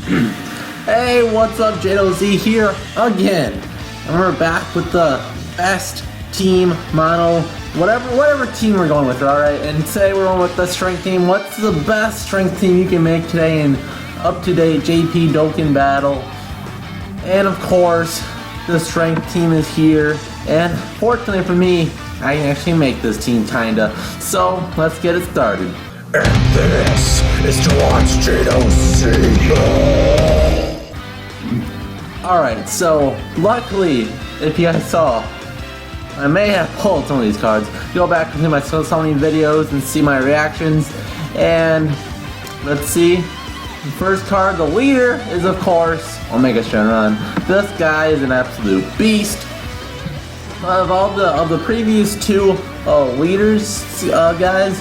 Hey, what's up, JLZ here again. And we're back with the best team, mono, whatever team we're going with, alright? And today we're going with the strength team. What's the best strength team you can make today in up-to-date JP Dokkan battle? And of course, the strength team is here. And fortunately for me, I can actually make this team kinda. So, let's get it started. And this is to watch JLZ. Alright, so luckily, if you guys saw, I may have pulled some of these cards. Go back and see my Sony videos and see my reactions. And let's see. The first card, the leader, is of course Omega Shenron. This guy is an absolute beast. Of all the previous two leaders, guys,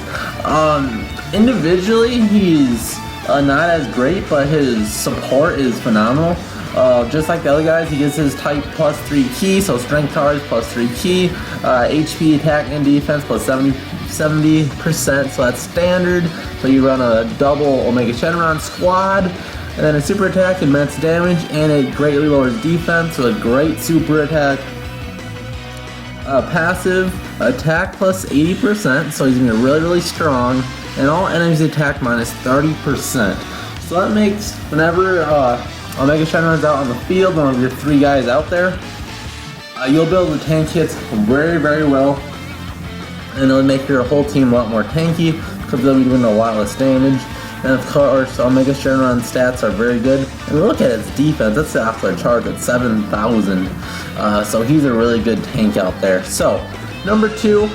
individually he's not as great, but his support is phenomenal. Just like the other guys, he gets his type plus 3 key, so strength cards plus 3 key, HP, attack, and defense plus 70%, so that's standard. So you run a double Omega Shenron squad, and then a super attack, immense damage, and it greatly lowers defense, so a great super attack. Passive attack plus 80%, so he's gonna be really strong, and all enemies attack minus 30%. So that makes whenever Omega Shenron's out on the field, one of your 3 guys out there, you'll be able to tank hits very well, and it'll make your whole team a lot more tanky because they'll be doing a lot less damage. And of course, Omega Shenron's stats are very good. And look at his defense, that's off the chart at 7,000. So he's a really good tank out there. So, number 2,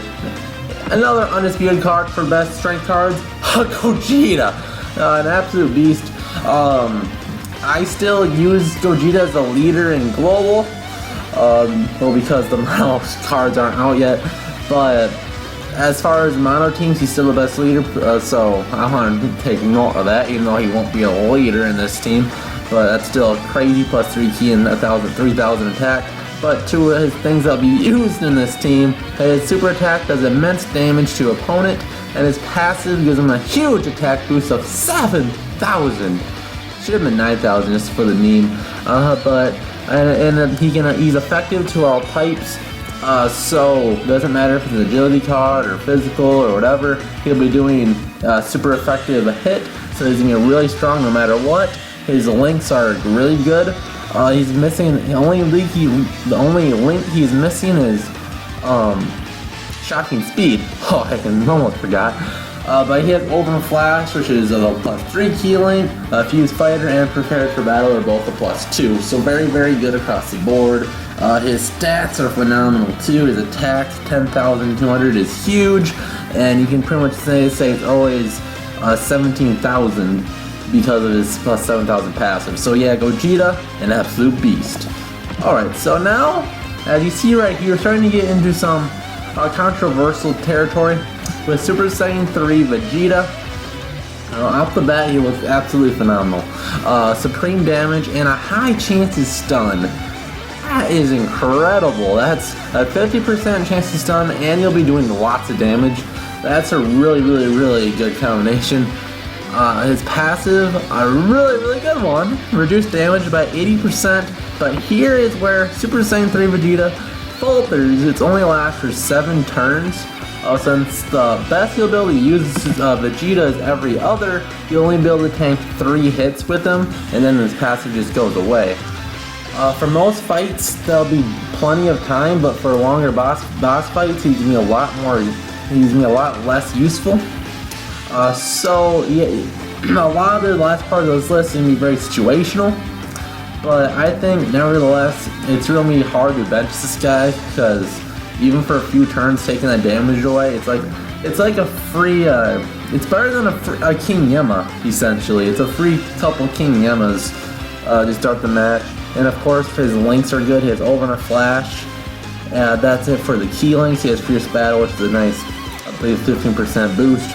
another undisputed card for best strength cards, Vegeta, an absolute beast. I still use Vegeta as a leader in global, well, because the mono cards aren't out yet. But as far as mono teams, he's still the best leader, so I want to take note of that, even though he won't be a leader in this team. But that's still crazy, plus 3 key and 3,000 attack. But 2 of his things that'll be used in this team, his super attack does immense damage to opponent, and his passive gives him a huge attack boost of 7,000. Should have been 9,000 just for the meme. He's effective to all types. So it doesn't matter if it's an agility card or physical or whatever, he'll be doing super effective a hit, so he's gonna be really strong no matter what. His links are really good. He's missing the only link he's missing is shocking speed. Oh, I almost forgot. But he has Ultimate Flash, which is a plus 3 key link, Fuse Fighter, and Prepared for Battle are both a plus 2. So very good across the board. His stats are phenomenal too. His attack, 10,200, is huge, and you can pretty much say it's always 17,000 because of his plus 7,000 passive. So yeah, Vegeta, an absolute beast. Alright, so now, as you see right here, starting to get into some controversial territory with Super Saiyan 3 Vegeta. Off the bat, he looks absolutely phenomenal. Supreme damage and a high chance to stun. That is incredible. That's a 50% chance to stun, and you'll be doing lots of damage. That's a really good combination. His passive, a really good one. Reduced damage by 80%, but here is where Super Saiyan 3 Vegeta falters. It's only lasts for 7 turns. Since the best you'll be able to use Vegeta is every other, you'll only be able to tank 3 hits with him, and then his passive just goes away. For most fights, there'll be plenty of time, but for longer boss fights, he's gonna be a lot less useful. So yeah, a lot of the last part of this list is gonna be very situational. But I think nevertheless, it's really hard to bench this guy because even for a few turns taking that damage away, it's like a free. It's better than a King Yema essentially. It's a free couple King Yemas to start the match. And of course, his links are good. He has Ultimate Flash. That's it for the key links. He has Fierce Battle, which is a nice, I believe, 15% boost.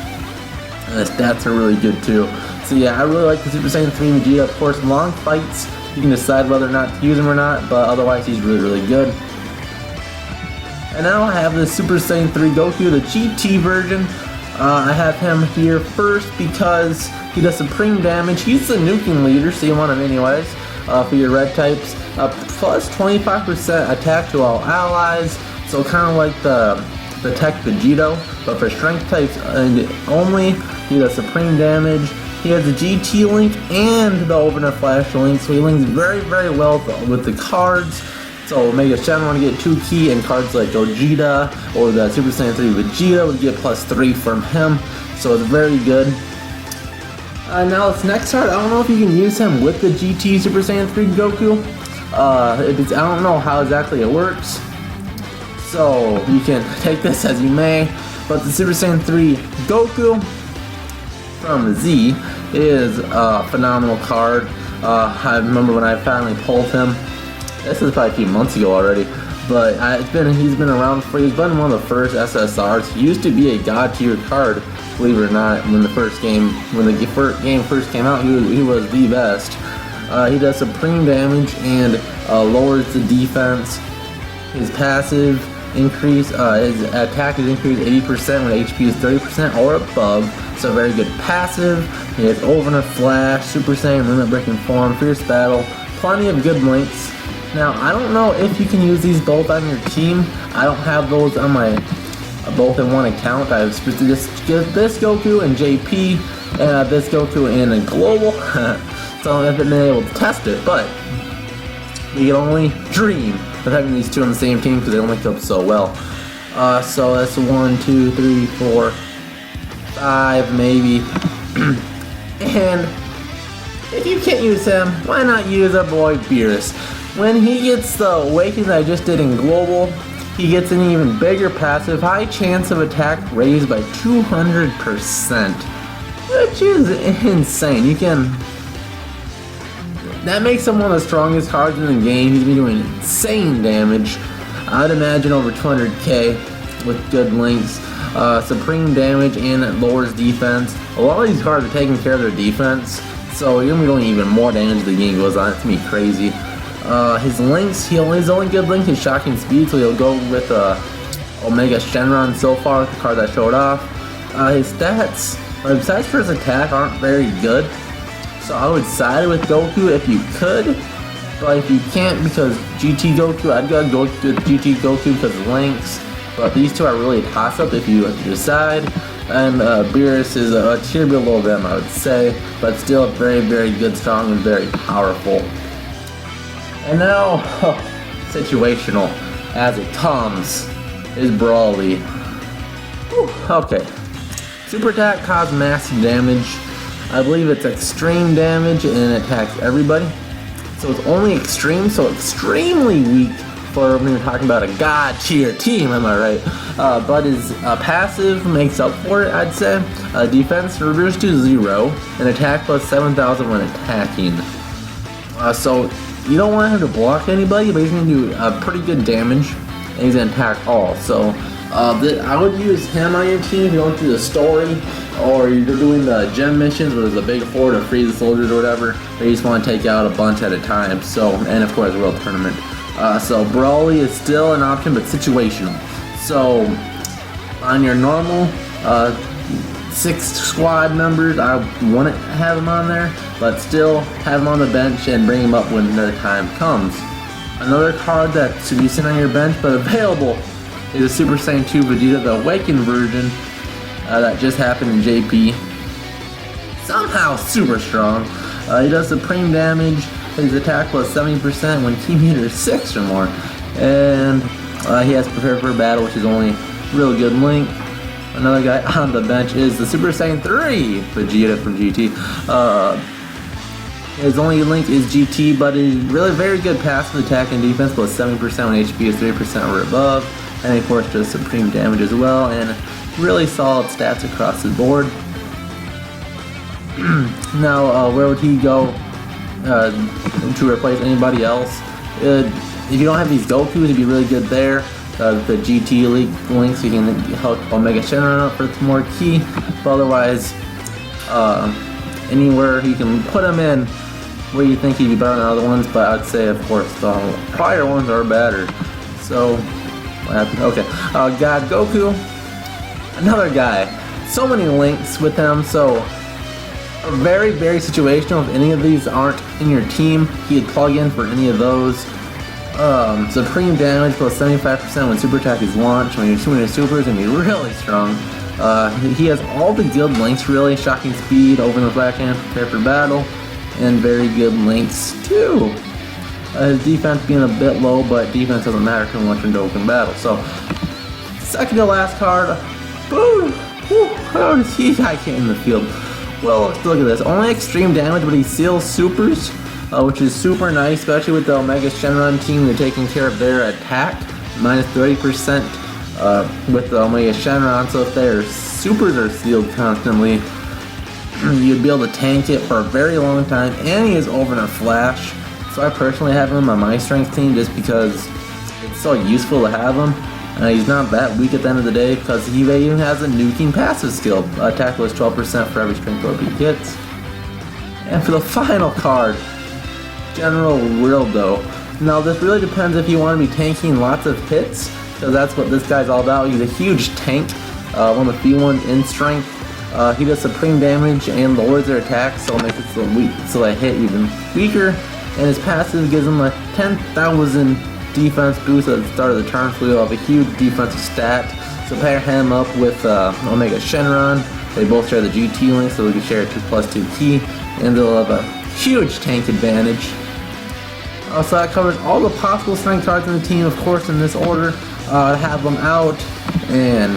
And his stats are really good too. So yeah, I really like the Super Saiyan 3 Vegeta. Of course, long fights, you can decide whether or not to use him or not, but otherwise he's really good. And now I have the Super Saiyan 3 Goku, the GT version. I have him here first because He does supreme damage. He's the nuking leader, so you want him anyways. For your red types, plus 25% attack to all allies. So kind of like the tech Vegeta, but for strength types only. He does supreme damage. He has the GT link and the overnight flash link, so he links very, very well with the cards. So Omega Shenron would get 2 key, and cards like Vegeta or the Super Saiyan 3 Vegeta would get plus 3 from him. So it's very good. Now this next card, I don't know if you can use him with the GT Super Saiyan 3 Goku. I don't know how exactly it works. So you can take this as you may, but the Super Saiyan 3 Goku from Z is a phenomenal card. I remember when I finally pulled him. This is probably a few months ago already, but he's been around for. He's been one of the first SSRs. He used to be a god tier card, believe it or not. When the game first came out, he was the best. He does supreme damage and lowers the defense. His passive increase, his attack is increased 80% when HP is 30% or above. So very good passive. He has overnight flash, Super Saiyan, limit breaking form, fierce battle, plenty of good links. Now I don't know if you can use these both on your team. I don't have those on my both in one account. I have just this Goku and JP and this Goku in a global. So I haven't been able to test it, but we can only dream of having these two on the same team because they link up so well. So that's 1, 2, 3, 4, 5 maybe. And if you can't use him, why not use our boy Beerus? When he gets the awakens I just did in global, he gets an even bigger passive, high chance of attack raised by 200%, which is insane. That makes him one of the strongest cards in the game. He's been doing insane damage. I'd imagine over 200k with good links. Supreme damage, and it lowers defense. A lot of these cards are taking care of their defense, so you're gonna be doing even more damage as the game goes on. It's gonna be crazy. His links, his only good link is shocking speed, so he'll go with Omega Shenron so far, the card that showed off. His stats, besides for his attack, aren't very good. So I would side with Goku if you could, but if you can't because GT Goku, I'd go with GT Goku because of links. But these two are really a toss-up if you have to decide. And Beerus is a tier below them, I would say, but still very, very good, strong, and very powerful. And now, situational, as it comes, is Brawly. Whew, okay. Super attack causes massive damage. I believe it's extreme damage and it attacks everybody. So it's only extreme, so extremely weak for when you're talking about a god tier team, am I right? But his passive makes up for it, I'd say. Defense reduced to 0, and attack plus 7,000 when attacking. So you don't want him to block anybody, but he's going to do pretty good damage, and he's going to attack all. So I would use him on your team if you're going through the story, or you're doing the gem missions where there's a big horde of free soldiers or whatever, or you just want to take out a bunch at a time. So, and of course, World Tournament. So Brawly is still an option, but situational. So on your normal 6 squad members, I wouldn't have him on there, but still have him on the bench and bring him up when their time comes. Another card that's decent on your bench but available is a Super Saiyan 2 Vegeta, the Awakened version that just happened in JP. Somehow super strong. He does supreme damage. His attack plus 70% when key meter is 6 or more. And he has Prepare for Battle, which is only real good link. Another guy on the bench is the Super Saiyan 3 Vegeta from GT. His only link is GT, but he's really very good passive attack and defense, plus 70% when HP is 3% or above. And of course does supreme damage as well, and really solid stats across the board. Now, where would he go to replace anybody else? If you don't have these Gokus, it'd be really good there. The GT links, you can help Omega Shenron up for some more key. But otherwise, anywhere you can put him in where you think he'd be better than other ones. But I'd say, of course, the prior ones are better. So, what happened? Okay, God Goku, another guy. So many links with him. So very, very situational. If any of these aren't in your team, he'd plug in for any of those. Supreme damage plus 75% when super attack is launched. When you're doing your super, is gonna be really strong. He has all the good links really. Shocking speed, over in the backhand, prepare for battle, and very good links too. His defense being a bit low, but defense doesn't matter too much in Dokkan battle. So, second to last card. Boom! How does he get in the field? Well, let's look at this. Only extreme damage, but he seals supers, which is super nice, especially with the Omega Shenron team. They're taking care of their attack, minus 30% with the Omega Shenron. So if their supers are sealed constantly, you'd be able to tank it for a very long time. And he is over in a flash. So I personally have him on my strength team just because it's so useful to have him. He's not that weak at the end of the day because he even has a nuking passive skill. Attack was 12% for every strength orb he gets. And for the final card, General Rildo. Now this really depends if you want to be tanking lots of hits, because that's what this guy's all about. He's a huge tank, one of the few ones in strength. He does supreme damage and lowers their attack, so it makes it so they hit even weaker. And his passive gives him a 10,000 defense boost at the start of the turn, so he'll have a huge defensive stat. So pair him up with Omega Shenron. They both share the GT link, so they can share a 2+2 key, and they'll have a huge tank advantage. So that covers all the possible strength cards in the team, of course, in this order. Have them out, and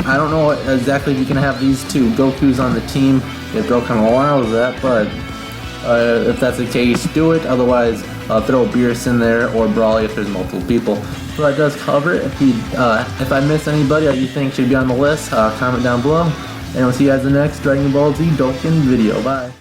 I don't know exactly if you can have these two Gokus on the team if Dokkan allows that, but if that's the case, do it. Otherwise, throw Beerus in there or Brawly if there's multiple people. So that does cover it. If I miss anybody that you think should be on the list, comment down below. And we'll see you guys in the next Dragon Ball Z Dokkan video. Bye.